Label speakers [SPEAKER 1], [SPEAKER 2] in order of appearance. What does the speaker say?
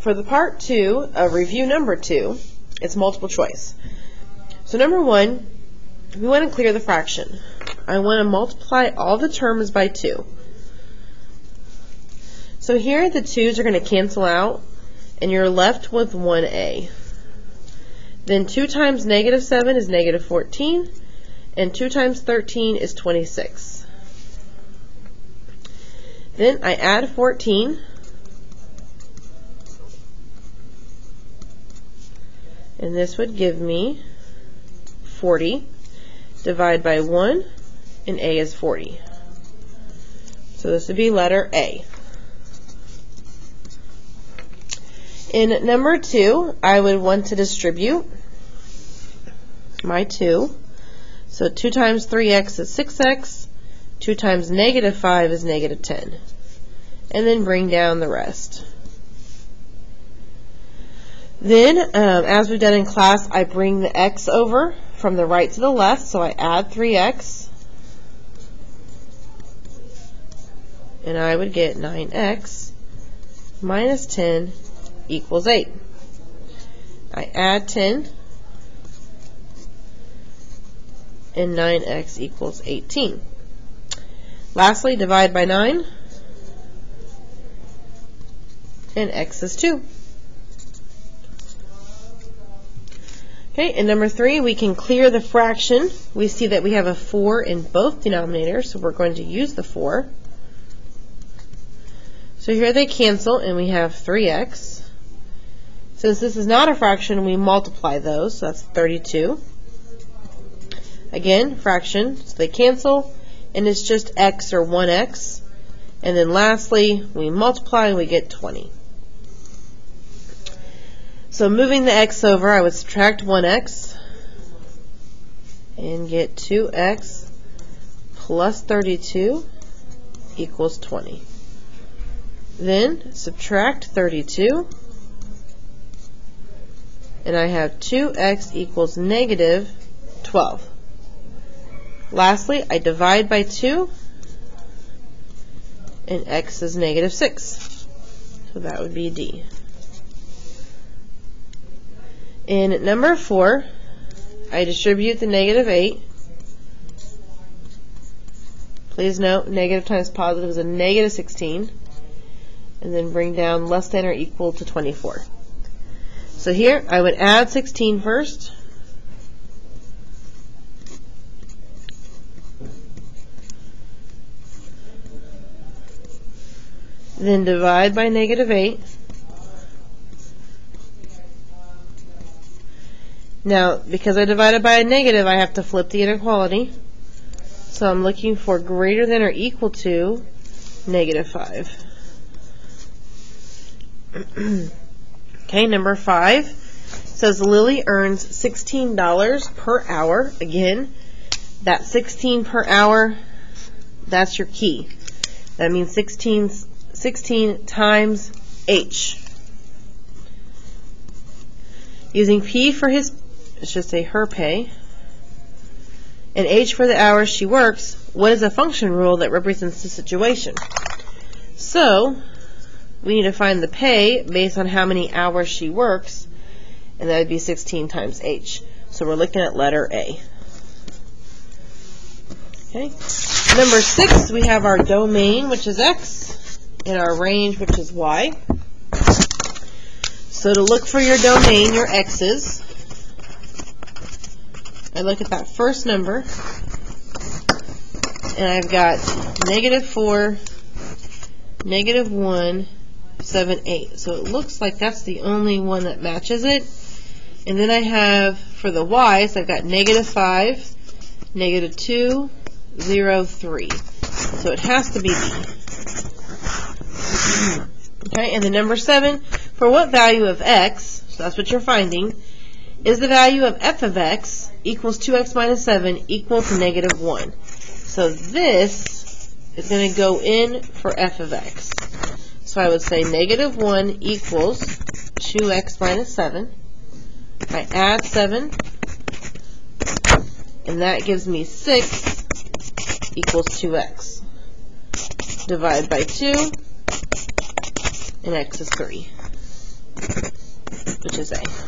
[SPEAKER 1] for the part 2 of review number 2, it's multiple choice. So number 1, we want to clear the fraction. I want to multiply all the terms by 2. So here the 2's are going to cancel out, and you're left with 1a. Then 2 times negative 7 is negative 14, and 2 times 13 is 26. Then I add 14, and this would give me 40. Divide by 1, and a is 40. So this would be letter A. In number 2, I would want to distribute my 2. So 2 times 3x is 6x, 2 times negative 5 is negative 10. And then bring down the rest. Then, as we've done in class, I bring the x over from the right to the left, so I add 3x, and I would get 9x minus 10 equals 8. I add 10, and 9x equals 18. Lastly, divide by 9, and x is 2. Okay, in number 3, we can clear the fraction. We see that we have a 4 in both denominators, so we're going to use the 4. So here they cancel, and we have 3x. Since this is not a fraction, we multiply those, so that's 32. Again, fraction, so they cancel, and it's just x or 1x. And then lastly, we multiply, and we get 20. So moving the x over, I would subtract 1x and get 2x plus 32 equals 20. Then subtract 32, and I have 2x equals negative 12. Lastly, I divide by 2, and x is negative 6. So that would be D. In number 4, I distribute the negative 8. Please note, negative times positive is a negative 16. And then bring down less than or equal to 24. So here, I would add 16 first. Then divide by negative 8. Now, because I divided by a negative, I have to flip the inequality. So I'm looking for greater than or equal to negative 5. Okay, number 5 says Lily earns $16 per hour. Again, that 16 per hour, that's your key. That means 16 times H. Using P for his, let's just say her pay, and H for the hours she works, what is a function rule that represents the situation? So, we need to find the pay based on how many hours she works, and that would be 16 times H. So we're looking at letter A. Okay. Number 6, we have our domain, which is X, and our range, which is Y. So to look for your domain, your X's, I look at that first number, and I've got negative 4, negative 1, 7, 8. So it looks like that's the only one that matches it. And then I have, for the Y's, I've got negative 5, negative 2, 0, 3. So it has to be B. Okay, and the number 7, for what value of x, so that's what you're finding, is the value of f of x equals 2x minus 7 equal to negative 1. So this is going to go in for f of x. So I would say negative 1 equals 2x minus 7. I add 7, and that gives me 6 equals 2x. Divide by 2, and x is 3. which is A.